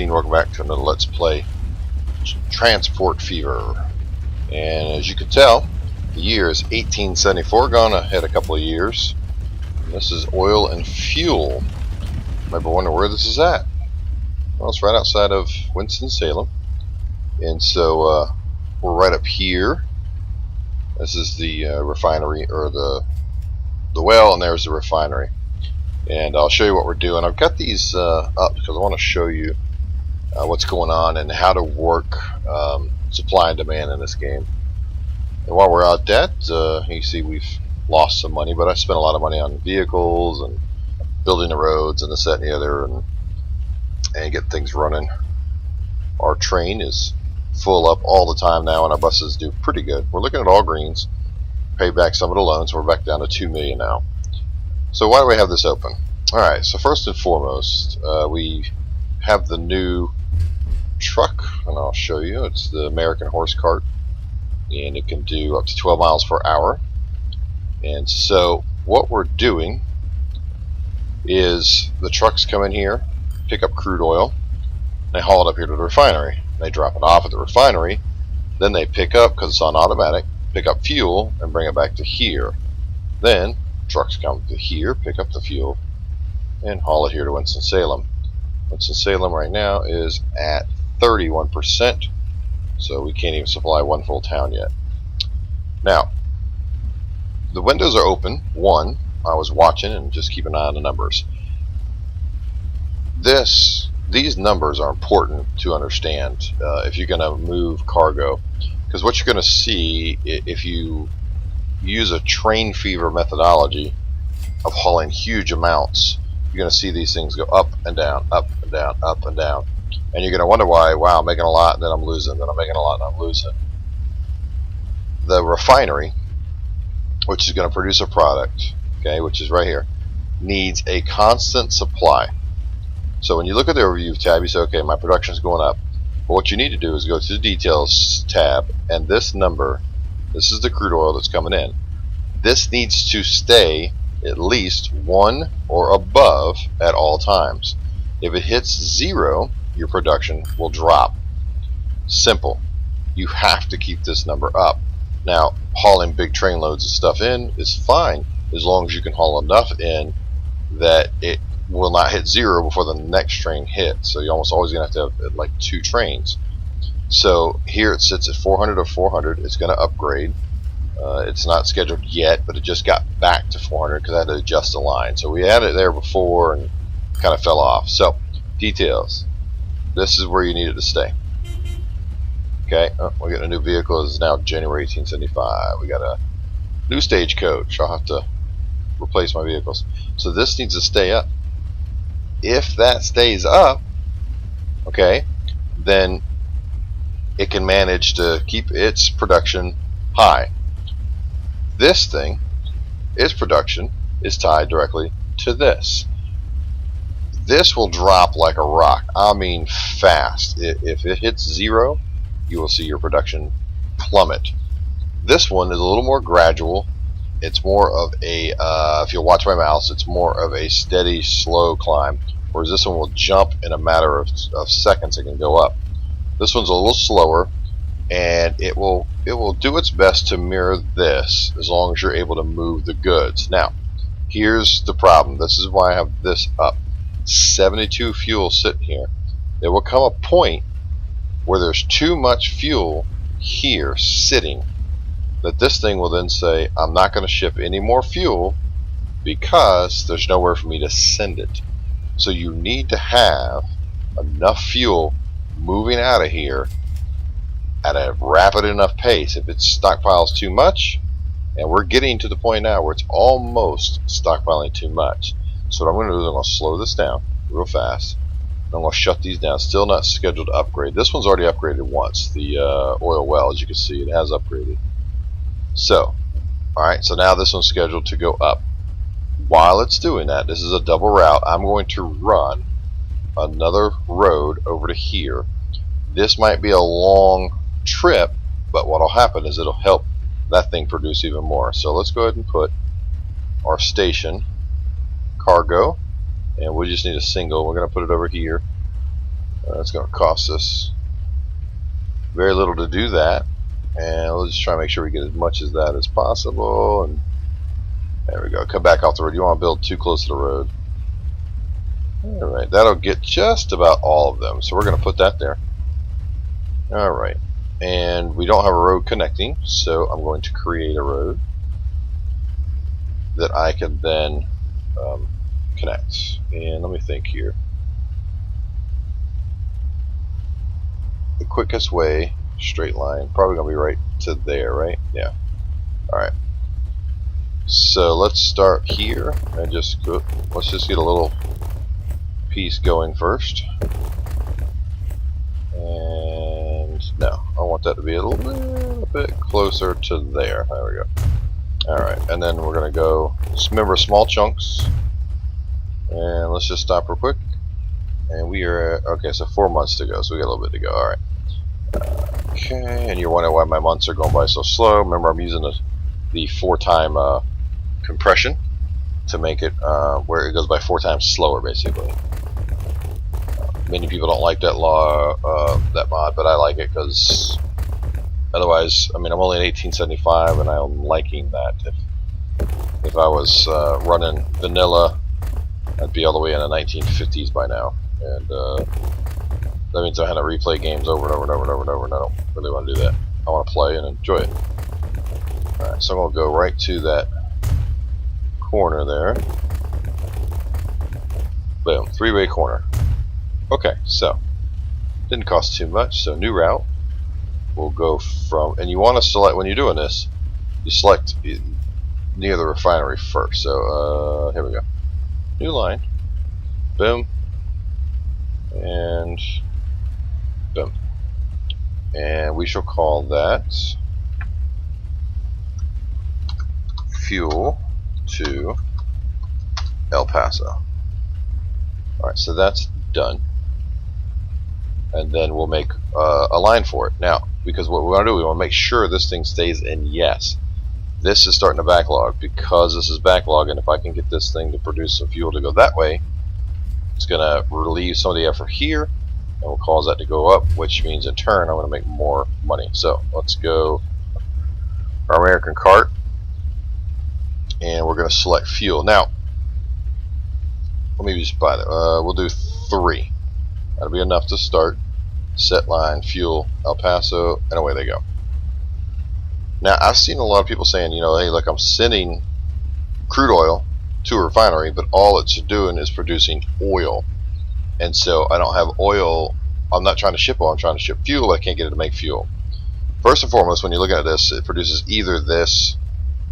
King. Welcome back to another Let's Play Transport Fever. And as you can tell, the year is 1874, gone ahead a couple of years. And this is oil and fuel. Maybe wonder where this is at. Well, it's right outside of Winston-Salem. And so we're right up here. This is the refinery, or the well, and there's the refinery. And I'll show you what we're doing. I've got these up because I want to show you what's going on and how to work supply and demand in this game. And while we're out at you see we've lost some money, but I spent a lot of money on vehicles and building the roads and this, that, and the other, and get things running. Our train is full up all the time now, and our buses do pretty good. We're looking at all greens, pay back some of the loans. We're back down to $2 million now. So why do we have this open? Alright, so first and foremost, we have the new truck, and I'll show you. It's the American Horse Cart, and it can do up to 12 miles per hour. And so what we're doing is the trucks come in here, pick up crude oil, they haul it up here to the refinery. They drop it off at the refinery, then they pick up, because it's on automatic, pick up fuel and bring it back to here. Then trucks come to here, pick up the fuel, and haul it here to Winston-Salem. Winston-Salem right now is at 31%, so we can't even supply one full town yet. Now, the windows are open. One, I was watching and just keep an eye on the numbers. These numbers are important to understand if you're going to move cargo, because what you're going to see if you use a train fever methodology of hauling huge amounts, you're going to see these things go up and down, up and down, up and down, and you're going to wonder why. Wow, I'm making a lot, then I'm losing, then I'm making a lot, and I'm losing. The refinery, which is going to produce a product, okay, which is right here, needs a constant supply. So when you look at the overview tab, you say, okay, my production is going up. But what you need to do is go to the details tab, and this number, this is the crude oil that's coming in. This needs to stay at least 1 or above at all times. If it hits 0, your production will drop. Simple. You have to keep this number up. Now, hauling big train loads of stuff in is fine as long as you can haul enough in that it will not hit 0 before the next train hits. So you're almost always going to have like 2 trains. So here it sits at 400 or 400. It's going to upgrade. It's not scheduled yet, but it just got back to 400 because I had to adjust the line. So we had it there before and kind of fell off. So details. This is where you need it to stay. Okay, we're getting a new vehicle. This is now January 1875. We got a new stagecoach. I'll have to replace my vehicles. So this needs to stay up. If that stays up, okay, then it can manage to keep its production high. This thing, its production, is tied directly to this. This will drop like a rock. I mean fast. If it hits 0, you will see your production plummet. This one is a little more gradual. It's more of a, if you'll watch my mouse, it's more of a steady, slow climb, whereas this one will jump in a matter of seconds. It can go up. This one's a little slower, and it will do its best to mirror this as long as you're able to move the goods. Now, here's the problem. This is why I have this up. 72 fuel sitting here. There will come a point where there's too much fuel here sitting that this thing will then say, I'm not going to ship any more fuel because there's nowhere for me to send it. So you need to have enough fuel moving out of here at a rapid enough pace. If it stockpiles too much, and we're getting to the point now where it's almost stockpiling too much. So what I'm going to do is I'm going to slow this down real fast. I'm going to shut these down. Still not scheduled to upgrade. This one's already upgraded once. The oil well, as you can see, it has upgraded. So, alright, so now this one's scheduled to go up. While it's doing that, this is a double route. I'm going to run another road over to here. This might be a long trip, but what'll happen is it'll help that thing produce even more. So let's go ahead and put our station cargo, and we just need a single. We're going to put it over here. That's going to cost us very little to do that, and we'll just try to make sure we get as much as that as possible. And there we go. Come back off the road. You want to build too close to the road. Alright, that'll get just about all of them. So we're going to put that there. Alright, and we don't have a road connecting, so I'm going to create a road that I can then connect. And let me think here. The quickest way, straight line, probably going to be right to there, right? Yeah. Alright. So let's start here and just go, let's just get a little piece going first. And no, I want that to be a little bit closer to there. There we go. Alright, and then we're going to go, just remember small chunks. And let's just stop real quick. And we are, okay, so 4 months to go, so we got a little bit to go. Alright. Okay, and you're wondering why my months are going by so slow. Remember, I'm using the 4-time compression to make it where it goes by 4 times slower, basically. Many people don't like that that mod, but I like it because otherwise, I mean, I'm only in 1875, and I'm liking that. If I was running vanilla, I'd be all the way in the 1950s by now, and that means I had to replay games over and over and over and over and over, and I don't really want to do that. I want to play and enjoy it. Alright, so I'm going to go right to that corner there. Boom, 3-way corner. Okay, so didn't cost too much. So new route. We'll go from, and you want to select, when you're doing this, you select near the refinery first. So here we go. New line. Boom. And boom. And we shall call that fuel to El Paso. Alright, so that's done. And then we'll make a line for it. Now, because what we want to do, we want to make sure this thing stays in yes. This is starting to backlog. Because this is backlog, and if I can get this thing to produce some fuel to go that way, it's going to relieve some of the effort here, and will cause that to go up, which means in turn I'm going to make more money. So let's go our American cart, and we're going to select fuel. Now, let me just buy that. We'll do 3. That'll be enough to start. Set line, fuel, El Paso, and away they go. Now, I've seen a lot of people saying, you know, hey, look, I'm sending crude oil to a refinery, but all it's doing is producing oil. And so I don't have oil. I'm not trying to ship oil, I'm trying to ship fuel, but I can't get it to make fuel. First and foremost, when you look at this, it produces either this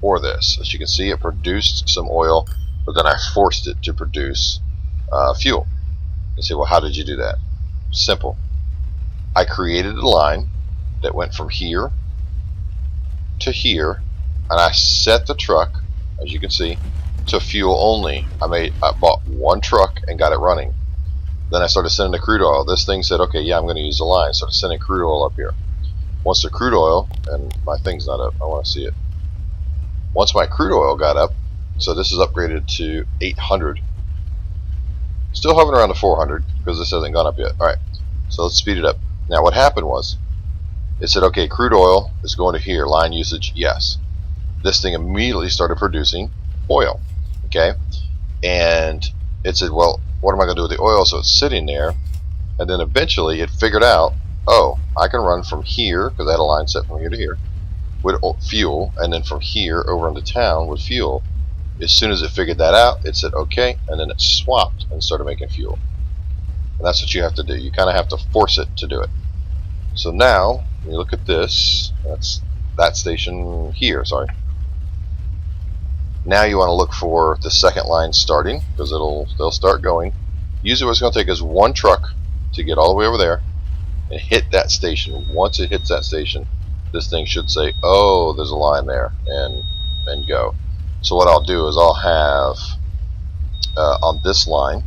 or this. As you can see, it produced some oil, but then I forced it to produce fuel. You say, well, how did you do that? Simple. I created a line that went from here to here, and I set the truck, as you can see, to fuel only. I bought 1 truck and got it running. Then I started sending the crude oil. This thing said, okay, yeah, I'm going to use the line. Started sending crude oil up here. Once the crude oil, and my thing's not up, I want to see it. Once my crude oil got up, so this is upgraded to 800. Still hovering around the 400 because this hasn't gone up yet. Alright, so let's speed it up. Now what happened was, it said, okay, crude oil is going to here, line usage, yes. This thing immediately started producing oil, okay? And it said, well, what am I going to do with the oil? So it's sitting there, and then eventually it figured out, oh, I can run from here, because I had a line set from here to here, with fuel, and then from here over into town with fuel. As soon as it figured that out, it said okay, and then it swapped and started making fuel. And that's what you have to do. You kind of have to force it to do it. So now, when you look at this, that's that station here, sorry. Now you want to look for the second line starting, because they'll start going. Usually what it's going to take is 1 truck to get all the way over there and hit that station. Once it hits that station, this thing should say, oh, there's a line there, and go. So what I'll do is I'll have on this line,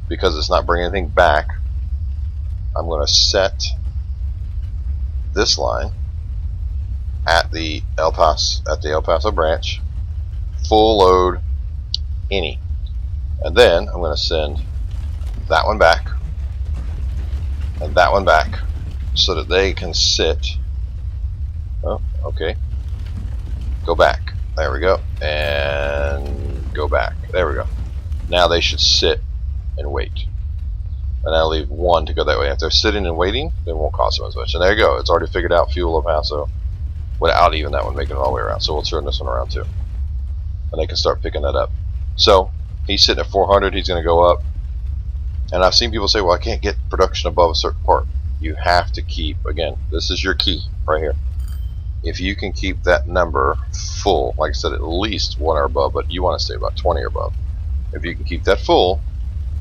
because it's not bringing anything back, I'm going to set this line at the El Paso branch, full load any, and then I'm going to send that one back and that one back so that they can sit. Oh, okay. Go back. There we go. And go back. There we go. Now they should sit and wait. And I'll leave one to go that way. If they're sitting and waiting, it won't cost them as much. And there you go. It's already figured out fuel El Paso without even that one making it all the way around. So we'll turn this one around too. And they can start picking that up. So he's sitting at 400. He's going to go up. And I've seen people say, well, I can't get production above a certain part. You have to keep, again, this is your key right here. If you can keep that number full, like I said, at least 1 or above, but you want to stay about 20 or above. If you can keep that full,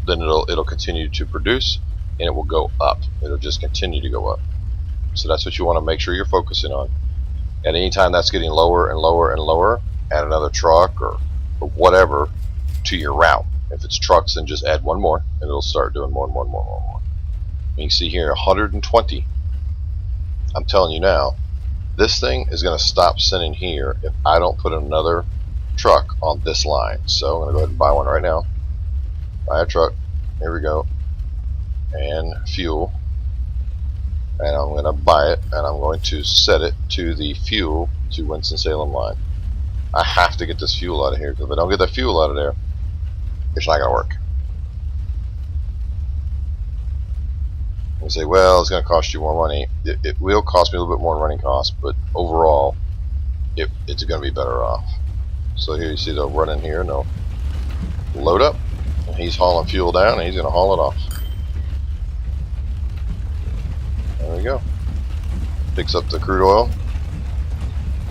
then it'll continue to produce, and it will go up. It'll just continue to go up. So that's what you want to make sure you're focusing on. At any time that's getting lower and lower and lower, add another truck or whatever to your route. If it's trucks, then just add one more, and it'll start doing more and more and more and more. You can see here 120. I'm telling you now, this thing is going to stop sending here if I don't put another truck on this line. So I'm going to go ahead and buy one right now. Buy a truck. Here we go. And fuel. And I'm going to buy it, and I'm going to set it to the fuel to Winston-Salem line. I have to get this fuel out of here, because if I don't get that fuel out of there, it's not going to work. You say, well, it's going to cost you more money. It will cost me a little bit more in running costs, but overall, it's going to be better off. So here you see they'll run in here and they'll load up. And he's hauling fuel down, and he's going to haul it off. There we go. Picks up the crude oil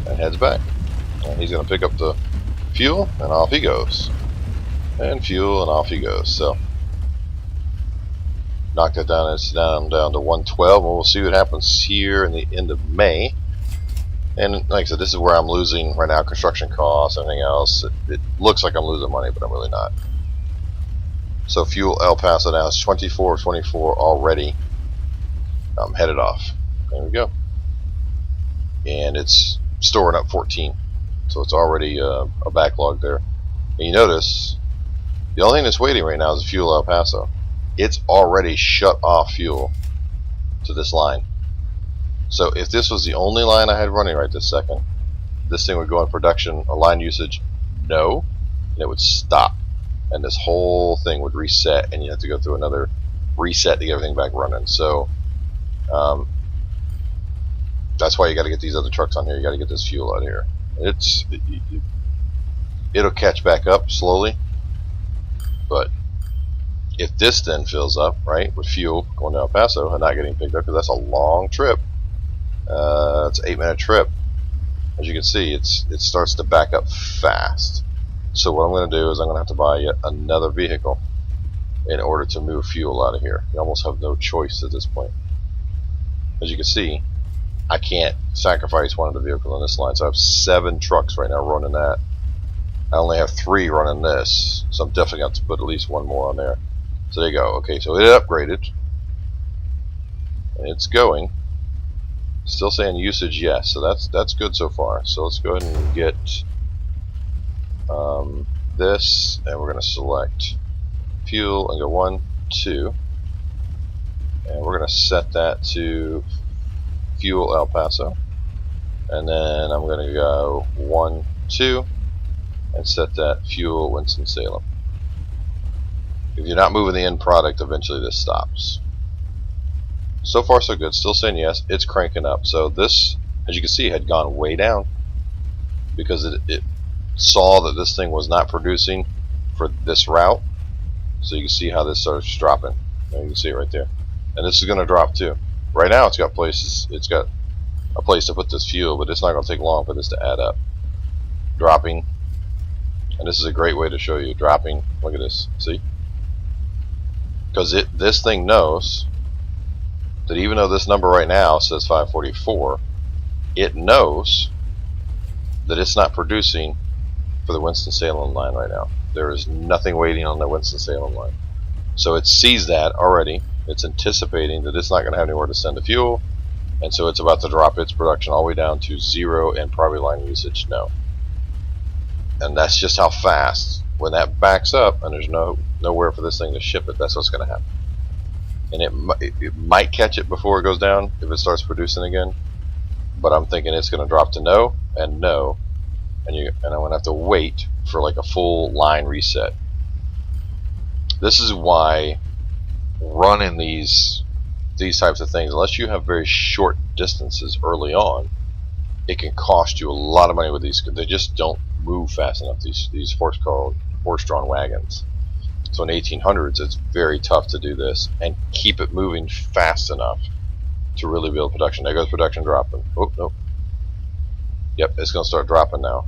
and heads back. And he's going to pick up the fuel, and off he goes. And fuel, and off he goes. So knock that down. It's down to 112, and we'll see what happens here in the end of May. And like I said, this is where I'm losing right now, construction costs, everything else. It looks like I'm losing money, but I'm really not. So fuel El Paso now is 24 already headed off. There we go. And it's storing up 14. So it's already a backlog there. And you notice, the only thing that's waiting right now is fuel El Paso. It's already shut off fuel to this line. So if this was the only line I had running right this second, this thing would go in production, a line usage, no, and it would stop. And this whole thing would reset, and you have to go through another reset to get everything back running. So that's why you got to get these other trucks on here. You got to get this fuel out of here. It'll catch back up slowly, but if this then fills up, right, with fuel going to El Paso and not getting picked up, because that's a long trip. It's an 8-minute trip. As you can see, it starts to back up fast. So what I'm going to do is I'm going to have to buy yet another vehicle in order to move fuel out of here. You almost have no choice at this point. As you can see, I can't sacrifice one of the vehicles on this line. So I have 7 trucks right now running that. I only have 3 running this, so I'm definitely going to have to put at least one more on there. So there you go. Okay, so it upgraded. And it's going. Still saying usage yes, so that's good so far. So let's go ahead and get this, and we're going to select fuel and go 1, 2, and we're going to set that to fuel El Paso, and then I'm going to go 1, 2, and set that fuel Winston-Salem. If you're not moving the end product, eventually this stops. So far so good, still saying yes. It's cranking up. So this, as you can see, had gone way down because it saw that this thing was not producing for this route. So you can see how this starts dropping. There, you can see it right there. And this is going to drop too. Right now it's got a place to put this fuel, but it's not going to take long for this to add up. Dropping. And this is a great way to show you dropping. Look at this. See? Because this thing knows that even though this number right now says 544, it knows that it's not producing for the Winston-Salem line right now. There is nothing waiting on the Winston-Salem line. So it sees that already. It's anticipating that it's not going to have anywhere to send the fuel, and so it's about to drop its production all the way down to 0 and probably line usage no. And that's just how fast, when that backs up and there's nowhere for this thing to ship it, that's what's going to happen. and it might catch it before it goes down if it starts producing again. But I'm thinking it's going to drop to no, and I'm going to have to wait for like a full line reset. This is why running these types of things, unless you have very short distances early on, it can cost you a lot of money with these. They just don't move fast enough, these horse-drawn wagons. So in the 1800s, it's very tough to do this and keep it moving fast enough to really build production. There goes production dropping. Oh, no. Yep, it's going to start dropping now,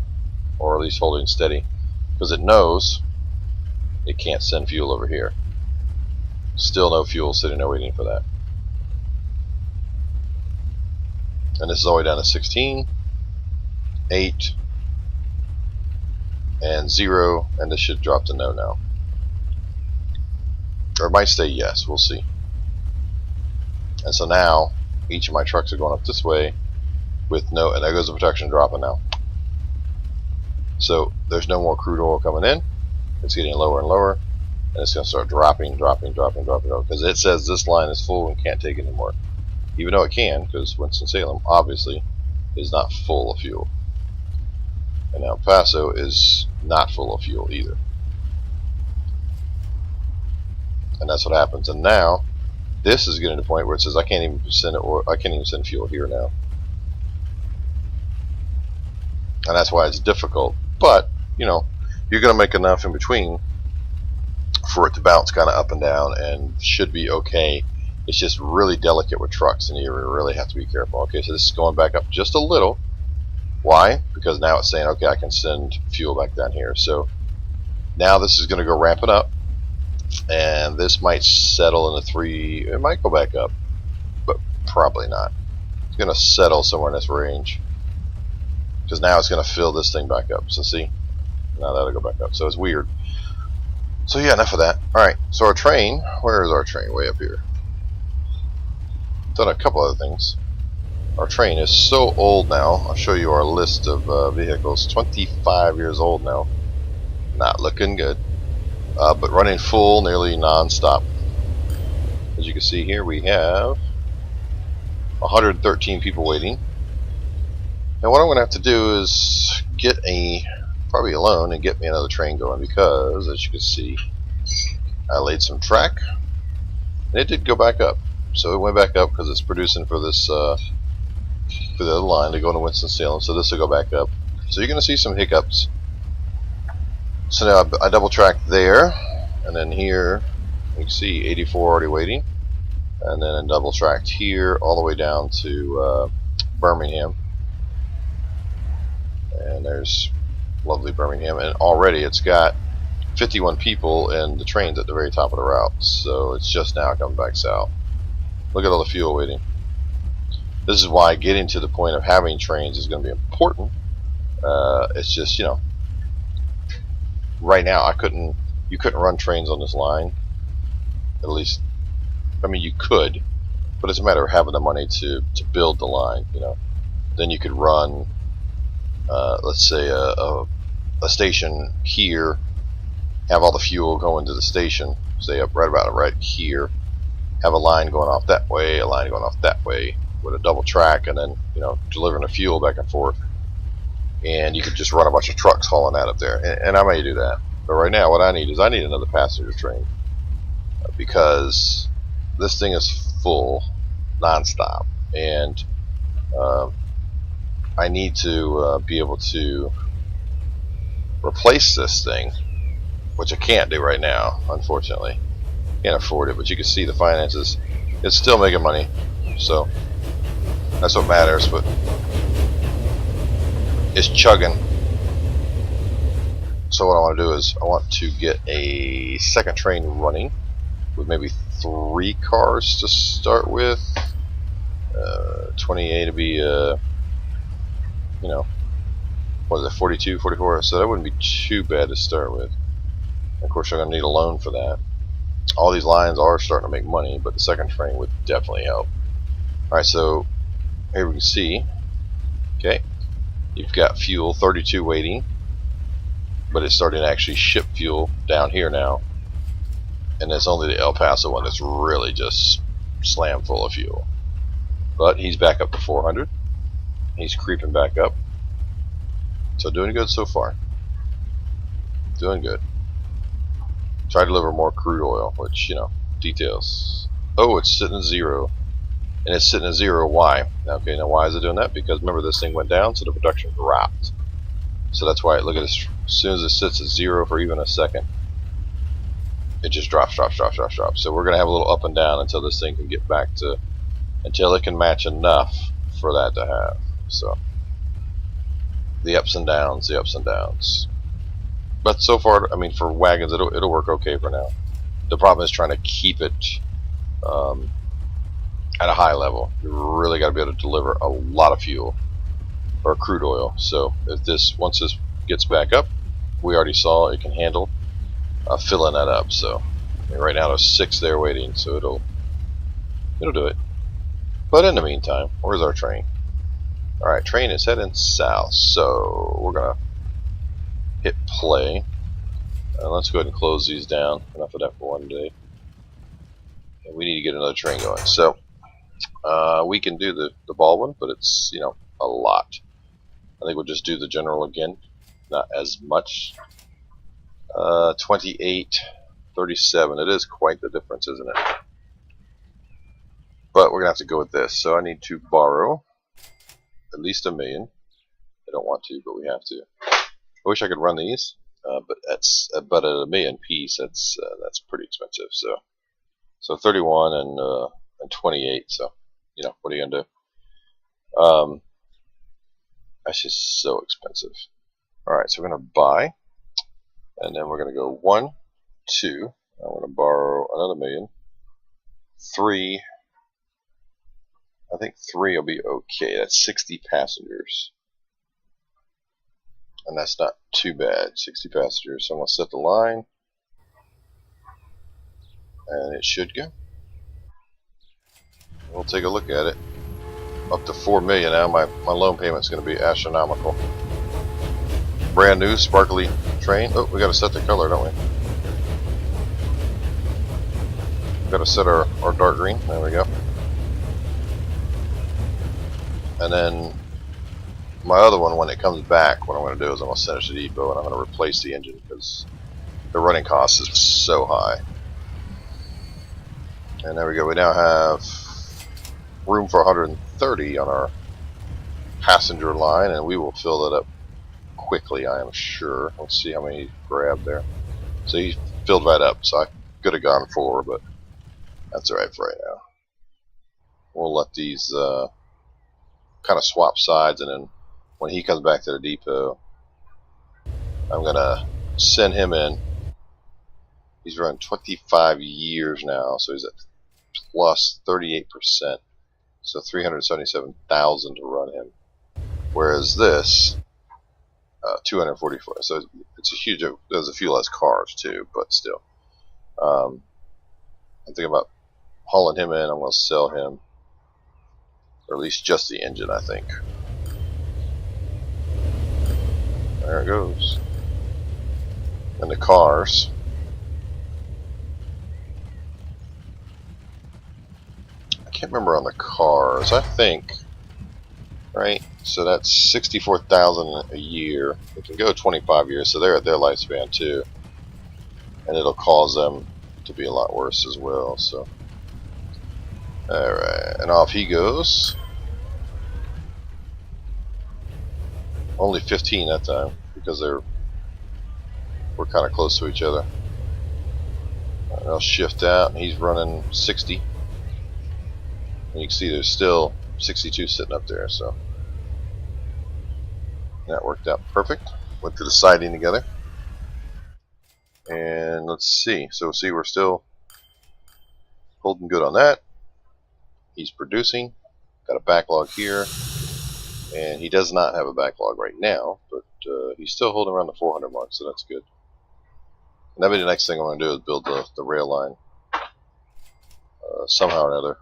or at least holding steady, because it knows it can't send fuel over here. Still no fuel sitting there waiting for that. And this is all the way down to 16, 8, and 0, and this should drop to no now. Or it might stay yes, we'll see. And so now, each of my trucks are going up this way with no, and there goes the production dropping now. So there's no more crude oil coming in. It's getting lower and lower, and it's going to start dropping, because it says this line is full and can't take anymore. Even though it can, because Winston-Salem obviously is not full of fuel. And now El Paso is not full of fuel either. And that's what happens. And now this is getting to the point where it says I can't even send fuel here now. And that's why it's difficult. But, you know, you're going to make enough in between for it to bounce kind of up and down, and should be okay. It's just really delicate with trucks, and you really have to be careful. Okay, so this is going back up just a little. Why? Because now it's saying, okay, I can send fuel back down here. So now this is going to go ramping up, and this might settle in the 3. It might go back up, but probably not. It's going to settle somewhere in this range, because now it's going to fill this thing back up. So see, now that'll go back up. So it's weird. So yeah, enough of that. Alright, so our train, where is our train? Way up here. Done a couple other things. Our train is so old now. I'll show you our list of vehicles. 25 years old now. Not looking good. But running full, nearly non-stop. As you can see here, we have 113 people waiting. And what I'm going to have to do is get probably a loan and get me another train going, because as you can see, I laid some track and it did go back up. So it went back up because it's producing for this for the other line to go to Winston-Salem. So this will go back up. So you're going to see some hiccups. So now I double tracked there, and then here you can see 84 already waiting, and then double tracked here all the way down to Birmingham. And there's lovely Birmingham, and already it's got 51 people in the trains at the very top of the route. So it's just now coming back south. Look at all the fuel waiting. This is why getting to the point of having trains is going to be important. It's just, you know, right now you couldn't run trains on this line. At least, I mean, you could, but it's a matter of having the money to build the line. You know, then you could run, let's say a station here, have all the fuel going to the station, say up right here. Have a line going off that way, a line going off that way with a double track, and then, you know, delivering the fuel back and forth. And you could just run a bunch of trucks hauling that up there, and I may do that. But right now, what I need is another passenger train, because this thing is full, non-stop, and I need to be able to replace this thing, which I can't do right now, unfortunately. Can't afford it, but you can see the finances. It's still making money, so that's what matters. But it's chugging. So what I want to do is I want to get a second train running with maybe 3 cars to start with. 28 to be you know, what is it, 42, 44? So that wouldn't be too bad to start with. Of course, I'm going to need a loan for that. All these lines are starting to make money, but the second train would definitely help. Alright, so here we can see, okay, you've got fuel 32 waiting, but it's starting to actually ship fuel down here now. and it's only the El Paso one that's really just slammed full of fuel. But he's back up to 400. He's creeping back up. So doing good so far. Doing good. Try to deliver more crude oil, which, you know, details. Oh, it's sitting at 0. And it's sitting at 0. Why? Okay, now why is it doing that? Because remember, this thing went down, so the production dropped. So that's why, look at this. As soon as it sits at 0 for even a second, it just drops. So we're going to have a little up and down until this thing can get back to, until it can match enough for that to have. So the ups and downs. But so far, I mean, for wagons, it'll work okay for now. The problem is trying to keep it at a high level. You really got to be able to deliver a lot of fuel or crude oil. So if once this gets back up, we already saw it can handle filling that up. So I mean, right now there's 6 there waiting, so it'll do it. But in the meantime, where's our train? All right, train is heading south. So we're gonna hit play. Let's go ahead and close these down. Enough of that for one day. And we need to get another train going. So we can do the Baldwin, but it's, you know, a lot. I think we'll just do the General again. Not as much. 28, 37. It is quite the difference, isn't it? But we're going to have to go with this. So I need to borrow at least $1 million. I don't want to, but we have to. I wish I could run these, but at $1 million piece, that's pretty expensive. So 31 and 28. So, you know, what are you gonna do? That's just so expensive. All right, so we're gonna buy, and then we're gonna go 1, 2. I'm gonna borrow another $1 million. 3. I think 3 will be okay. That's 60 passengers. And that's not too bad, 60 passengers. So I'm going to set the line, and it should go. We'll take a look at it. Up to $4 million now. My loan payment's going to be astronomical. Brand new, sparkly train. Oh, we got to set the color, don't we? Got to set our dark green. There we go. And then my other one, when it comes back, what I'm going to do is I'm going to send it to the depot, and I'm going to replace the engine because the running cost is so high. And there we go. We now have room for 130 on our passenger line, and we will fill that up quickly, I am sure. Let's see how many he grabbed there. So he filled right up. So I could have gone 4, but that's alright for right now. We'll let these kind of swap sides, and then when he comes back to the depot, I'm gonna send him in. He's run 25 years now, so he's at plus 38%, so 377,000 to run him. Whereas this, 244. So it's a huge. There's a few less cars too, but still. I'm thinking about hauling him in. I'm gonna sell him, or at least just the engine, I think. There it goes. And the cars. I can't remember on the cars. I think, right? So that's 64,000 a year. It can go 25 years, so they're at their lifespan too, and it'll cause them to be a lot worse as well. So, all right, and off he goes. Only 15 that time because we're kind of close to each other. I'll shift out, and he's running 60. And you can see there's still 62 sitting up there, so that worked out perfect. Went through the siding together. And let's see. So see, we're still holding good on that. He's producing. Got a backlog here. And he does not have a backlog right now, but he's still holding around the 400 mark, so that's good. And that'll be the next thing I'm going to do is build the rail line somehow or another.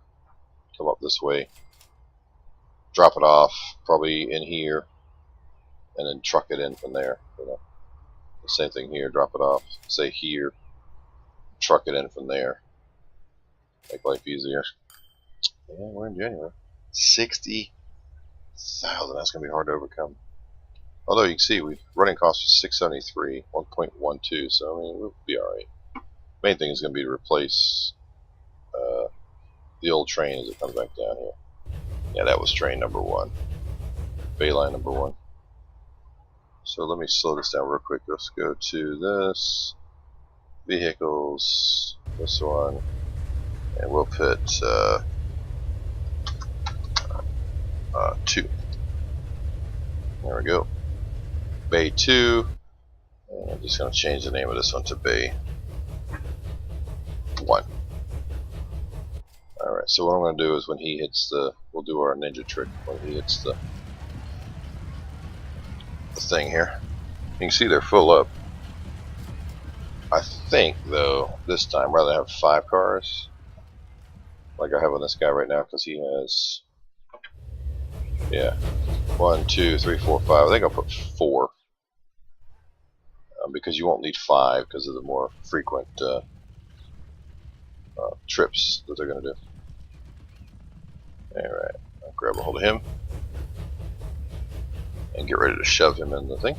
Come up this way, drop it off, probably in here, and then truck it in from there. You know, the same thing here. Drop it off, say here, truck it in from there. Make life easier. Yeah, we're in January. 60,000. That's gonna be hard to overcome. Although you can see, running cost was 673, 1.12. So I mean, we'll be all right. Main thing is gonna be to replace the old train as it comes back down here. Yeah, that was train number 1. Bay line number 1. So let me slow this down real quick. Let's go to this. Vehicles. This one. And we'll put 2. There we go. Bay 2. And I'm just going to change the name of this one to Bay 1. Alright, so what I'm going to do is when he hits we'll do our ninja trick when he hits the thing here. You can see they're full up. I think, though, this time, rather have 5 cars, like I have on this guy right now, because he has, yeah, 1, 2, 3, 4, 5. I think I'll put 4, because you won't need 5 because of the more frequent trips that they're going to do. Alright, I'll grab a hold of him and get ready to shove him in the thing.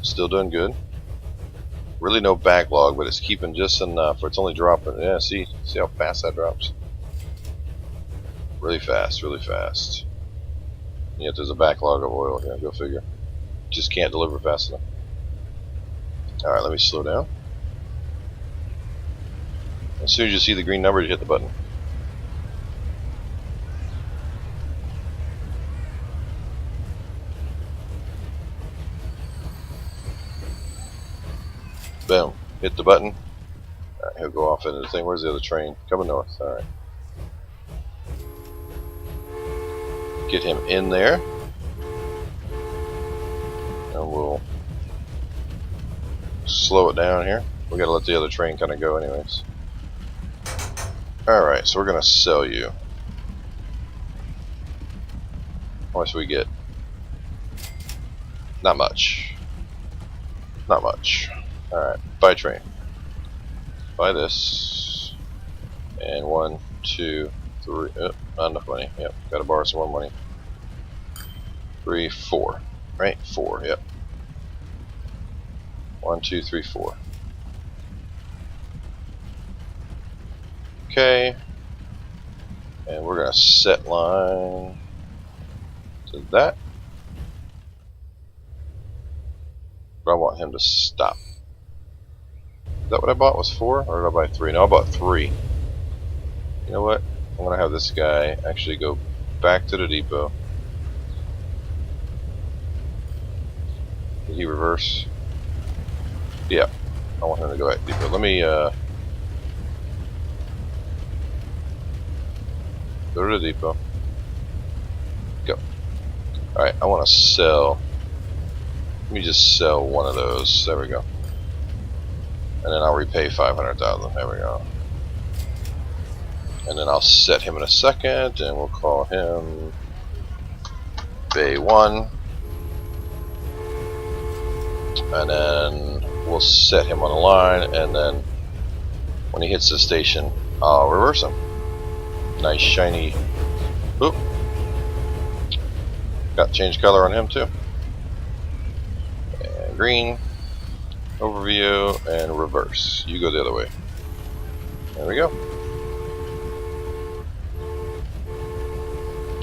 Still doing good. Really no backlog, but it's keeping just enough. It's only dropping. Yeah, see how fast that drops. Really fast, really fast. And yet there's a backlog of oil here. Go figure. Just can't deliver fast enough. All right, let me slow down. As soon as you see the green number, you hit the button. Boom. Hit the button. Alright, he'll go off into the thing. Where's the other train? Coming north. Alright. Get him in there. And we'll slow it down here. We gotta let the other train kind of go anyways. Alright, so we're gonna sell you. How much do we get? Not much. Not much. Alright, buy train. Buy this. And 1, 2, 3. Not enough money. Yep, gotta borrow some more money. 3, 4. Right? 4, yep. 1, 2, 3, 4. Okay. And we're gonna set line to that. But I want him to stop. Is that what I bought was 4? Or did I buy 3? No, I bought 3. You know what? I'm gonna have this guy actually go back to the depot. Did he reverse? Yeah. I want him to go back to the depot. Let me go to the depot. Go. Alright, I want to sell. Let me just sell one of those. There we go. And then I'll repay 500,000. There we go. And then I'll set him in a second, and we'll call him Bay 1. And then we'll set him on the line, and then when he hits the station, I'll reverse him. Nice shiny. Oop. Got change color on him too. And green. Overview and reverse. You go the other way. There we go.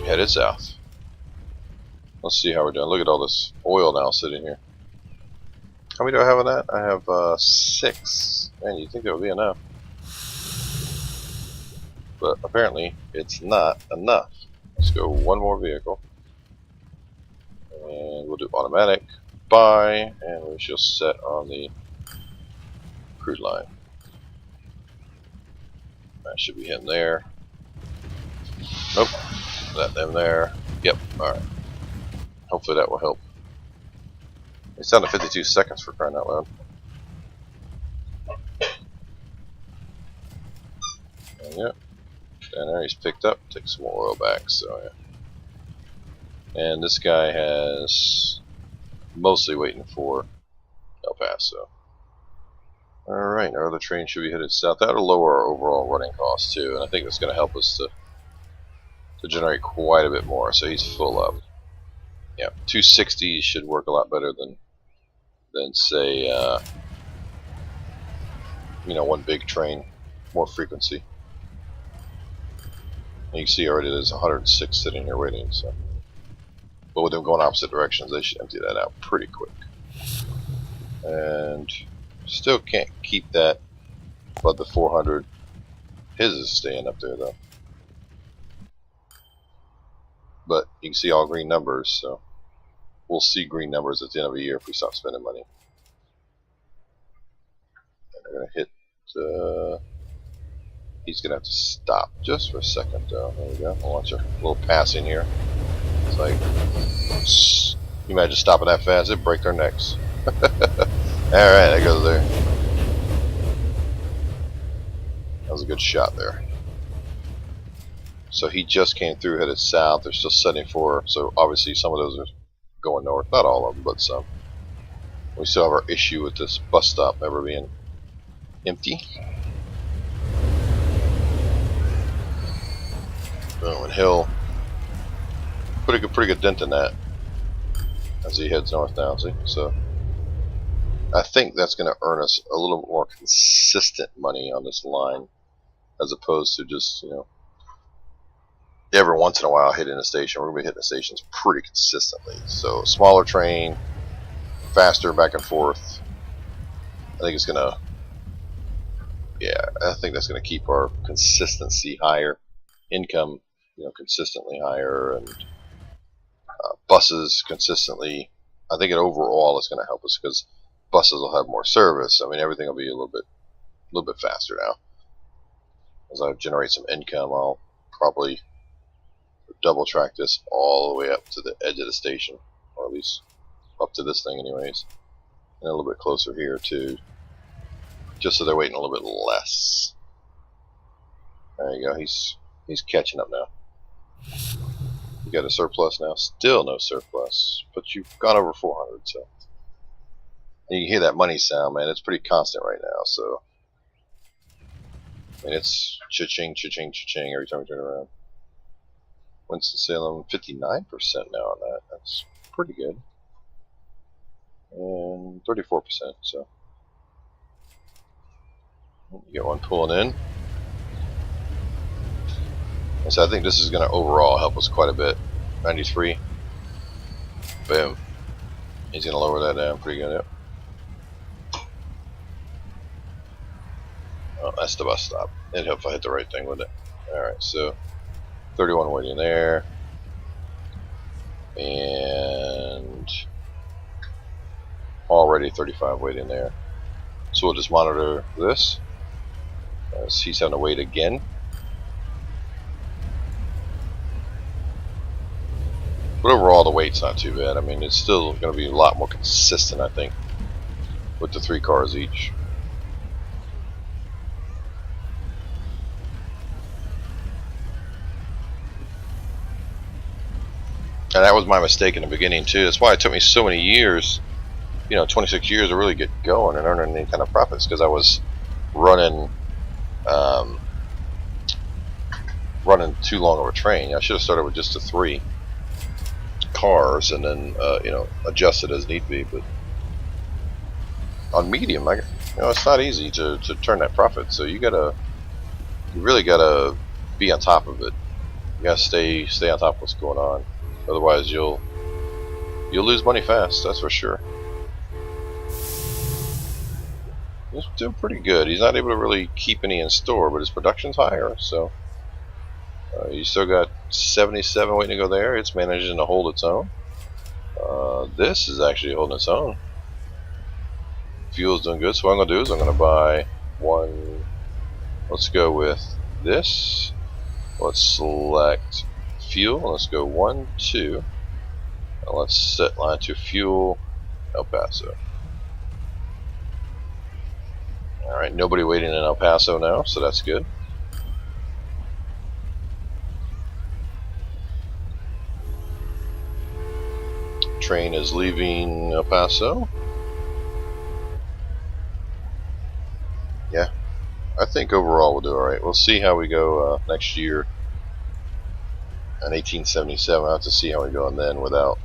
Headed south. Let's see how we're doing. Look at all this oil now sitting here. How many do I have on that? I have 6. Man, you'd think that would be enough. But apparently it's not enough. Let's go one more vehicle. And we'll do automatic. Buy, and we shall set on the crude line. That should be him there. Nope. Let them there. Yep. Alright. Hopefully that will help. It's down to 52 seconds for crying out loud. And yep. Down there he's picked up. Take some more oil back. So yeah. And this guy has mostly waiting for El Paso. Alright, our other train should be headed south. That'll lower our overall running costs too, and I think that's going to help us to generate quite a bit more. So he's full up. Yeah, 260 should work a lot better than say, you know, one big train, more frequency. And you can see already there's 106 sitting here waiting. So, but with them going opposite directions, they should empty that out pretty quick. And still can't keep that above the 400. His is staying up there though. But you can see all green numbers, so we'll see green numbers at the end of the year if we stop spending money. And they're gonna hit. He's gonna have to stop just for a second though. There we go. I'll watch a little passing here. It's like, you imagine stopping that fast? It'd break their necks. Alright, that goes there. That was a good shot there. So he just came through, headed south. They're still setting for, so obviously some of those are going north. Not all of them, but some. We still have our issue with this bus stop never being empty. Oh, and he'll put a pretty good dent in that as he heads north now, see? So I think that's going to earn us a little bit more consistent money on this line as opposed to just, you know, every once in a while hitting a station. We're going to be hitting the stations pretty consistently. So smaller train, faster back and forth. I think it's going to, yeah, I think that's going to keep our consistency higher. Income, you know, consistently higher, and buses consistently. I think it overall is going to help us because buses will have more service. I mean, everything will be a little bit faster now. As I generate some income, I'll probably double track this all the way up to the edge of the station, or at least up to this thing anyways, and a little bit closer here too, just so they're waiting a little bit less. There you go. He's catching up now. You got a surplus now? Still no surplus, but you've gone over 400, so. And you can hear that money sound, man. It's pretty constant right now, so. I mean, it's cha-ching, cha-ching, cha-ching every time we turn around. Winston-Salem, 59% now on that. That's pretty good. And 34%, so. You get one pulling in. And so I think this is going to overall help us quite a bit. 93. Boom. He's going to lower that down pretty good. Yep. Oh, that's the bus stop. It'd help if I hit the right thing with it. Alright, so 31 waiting there. And already 35 waiting there. So we'll just monitor this as he's having to wait again. But overall, the weight's not too bad. I mean, it's still going to be a lot more consistent, I think, with the 3 cars each. And that was my mistake in the beginning, too. That's why it took me so many years, you know, 26 years to really get going and earning any kind of profits, because I was running too long of a train. I should have started with just the 3 cars and then you know, adjust it as need be. But on medium, you know, it's not easy to turn that profit. So you really gotta be on top of it. You gotta stay on top of what's going on. Otherwise, you'll lose money fast. That's for sure. He's doing pretty good. He's not able to really keep any in store, but his production's higher. So you still got 77 waiting to go there. It's managing to hold its own. This is actually holding its own. Fuel's doing good. So what I'm going to do is I'm going to buy one. Let's go with this. Let's select fuel. Let's go 1, 2. And let's set line to fuel El Paso. Alright, nobody waiting in El Paso now, so that's good. train is leaving El Paso. Yeah, I think overall we'll do alright. We'll see how we go next year in 1877. I'll have to see how we go and then without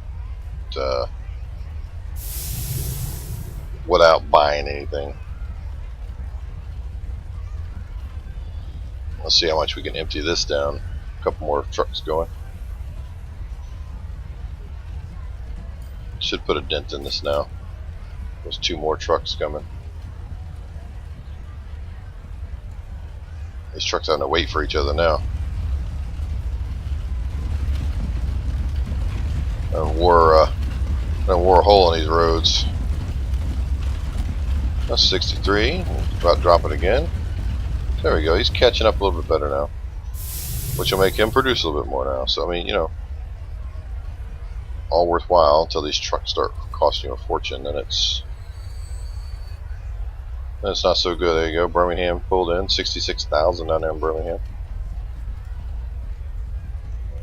buying anything. Let's see how much we can empty this down. A couple more trucks going. Should put a dent in this now. There's 2 more trucks coming. These trucks having to wait for each other now. I wore a hole in these roads. That's 63. About to drop it again. There we go. He's catching up a little bit better now, which will make him produce a little bit more now. So I mean, you know, all worthwhile until these trucks start costing you a fortune. Then it's not so good. There you go. Birmingham pulled in 66,000 down there in Birmingham.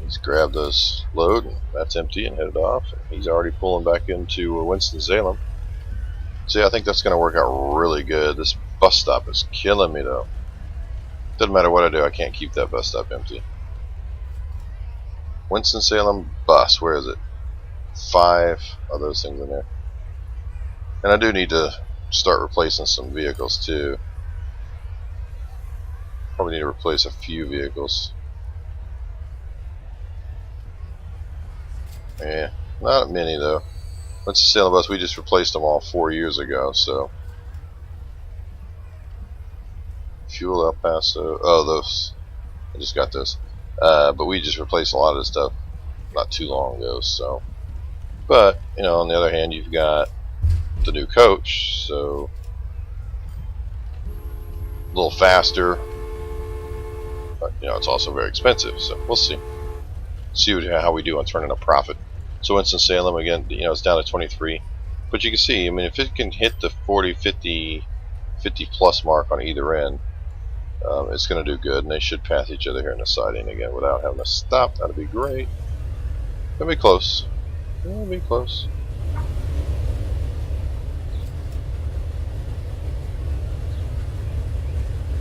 He's grabbed his load, and that's empty and headed off. He's already pulling back into Winston-Salem. See, I think that's going to work out really good. This bus stop is killing me, though. Doesn't matter what I do, I can't keep that bus stop empty. Winston-Salem bus, where is it? 5 of those things in there. And I do need to start replacing some vehicles, too. Probably need to replace a few vehicles. Yeah, not many though. Winston-Salem bus, we just replaced them all 4 years ago, so. Fuel El Paso. Oh, those. I just got this. But we just replaced a lot of this stuff not too long ago, so. But, you know, on the other hand, you've got the new coach, so. A little faster. But, you know, it's also very expensive, so we'll see. See how we do on turning a profit. So Winston-Salem, again, you know, it's down to 23. But you can see, I mean, if it can hit the 40, 50 plus mark on either end, it's going to do good. And they should pass each other here in the siding again without having to stop. That'd be great. It'll be close. It'll be close.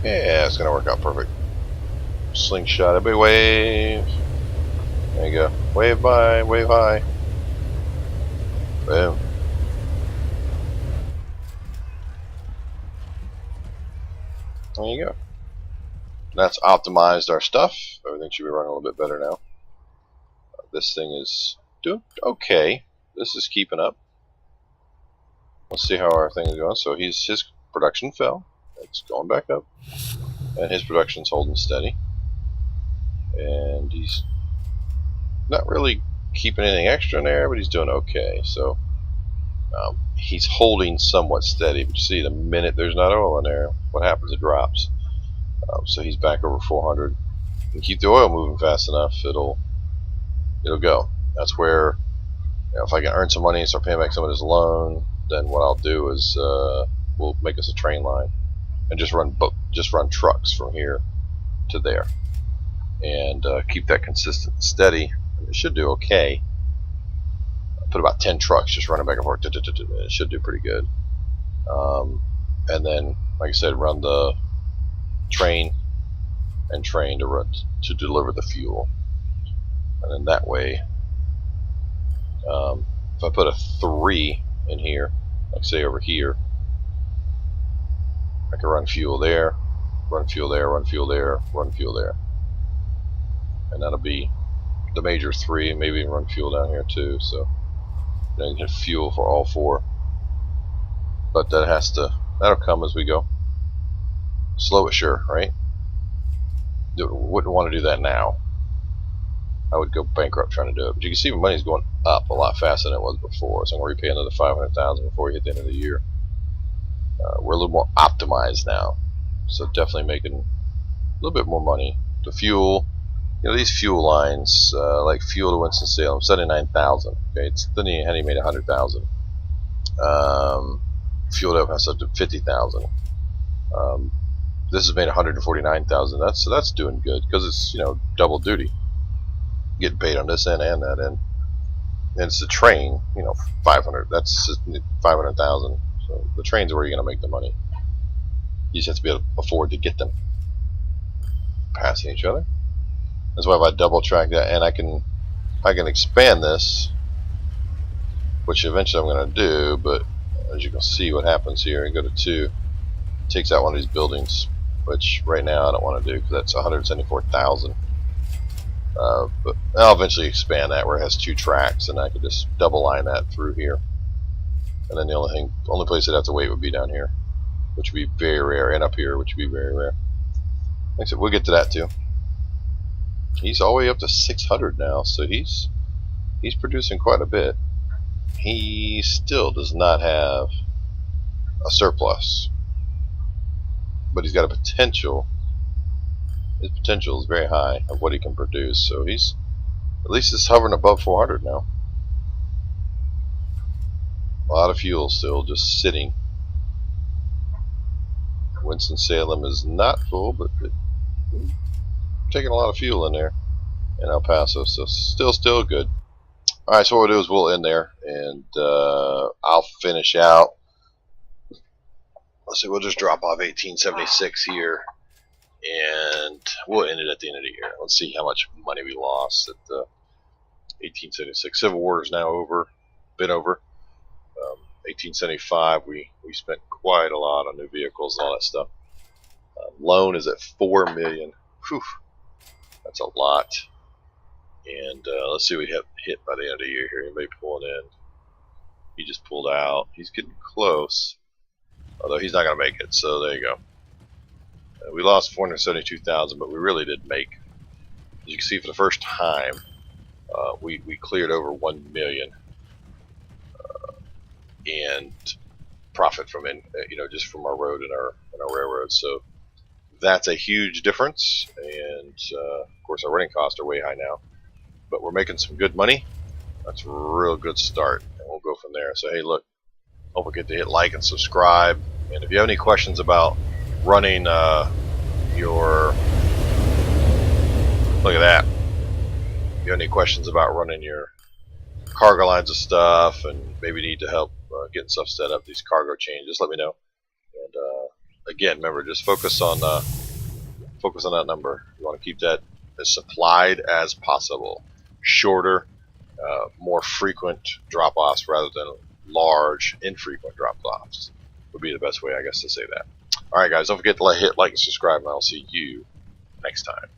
Yeah, it's going to work out perfect. Slingshot, everybody wave. There you go. Wave by, wave high. Boom. There you go. That's optimized our stuff. Everything should be running a little bit better now. This thing is doing okay. This is keeping up. Let's see how our thing is going. So his production fell. It's going back up. And his production's holding steady. And he's not really keeping anything extra in there, but he's doing okay. So he's holding somewhat steady. But you see, the minute there's not oil in there, what happens? It drops. So he's back over 400. And keep the oil moving fast enough, it'll go. That's where, you know, if I can earn some money and start paying back some of this loan, then what I'll do is we'll make us a train line and just run trucks from here to there, and keep that consistent and steady. It should do okay. Put about 10 trucks just running back and forth. It should do pretty good. And then, like I said, run the train to deliver the fuel. And then that way, if I put a 3 in here, like say over here, I can run fuel there, run fuel there, run fuel there, run fuel there. And that'll be the major 3, maybe even run fuel down here too, so then you can fuel for all 4. But that'll come as we go. Slow but sure, right? Wouldn't want to do that now. I would go bankrupt trying to do it. But you can see money's going up a lot faster than it was before. So I'm going to repay another $500,000 before we hit the end of the year. We're a little more optimized now, so definitely making a little bit more money. The fuel, you know, these fuel lines, like fuel to Winston-Salem, 79,000. Okay, it's then he made 100,000. Fuel to El Paso to 50,000. This has made 149,000. That's doing good because it's, you know, double duty, getting paid on this end and that end. And it's the train, 500. That's 500,000. So the trains are where you're going to make the money. You just have to be able to afford to get them passing each other. That's why if I double track that, and I can expand this, which eventually I'm going to do, but as you can see what happens here, and go to 2, it takes out one of these buildings, which right now I don't want to do because that's 174,000. But I'll eventually expand that where it has 2 tracks, and I could just double line that through here. And then the only place I'd have to wait would be down here, which would be very rare, and up here, which would be very rare. Like I said, we'll get to that too. He's all the way up to 600 now, so he's producing quite a bit. He still does not have a surplus, but he's got a potential. His potential is very high of what he can produce, so he's at least it's hovering above 400 now. A lot of fuel still just sitting. Winston-Salem is not full, but taking a lot of fuel in there, and El Paso, so still good. Alright, so what we'll do is we'll end there, and I'll finish out. Let's see, we'll just drop off 1876 here, and we'll end it at the end of the year. Let's see how much money we lost at 1876. Civil War is now over, been over. 1875, we spent quite a lot on new vehicles and all that stuff. Loan is at $4 million. Whew, that's a lot. And let's see what we have hit by the end of the year here. Anybody pulling in? He just pulled out. He's getting close, although he's not going to make it. So there you go. We lost 472,000, but we really did make. As you can see, for the first time, we cleared over 1 million and profit from just from our road and our railroad. So that's a huge difference. And of course, our running costs are way high now, but we're making some good money. That's a real good start, and we'll go from there. So hey, look, don't forget to hit like and subscribe. And if you have any questions about running your, look at that. If you have any questions about running your cargo lines of stuff, and maybe need to help getting stuff set up, these cargo chains, just let me know. And again, remember, just focus on that number. You want to keep that as supplied as possible. Shorter, more frequent drop-offs rather than large, infrequent drop-offs would be the best way, I guess, to say that. Alright guys, don't forget to hit like and subscribe, and I'll see you next time.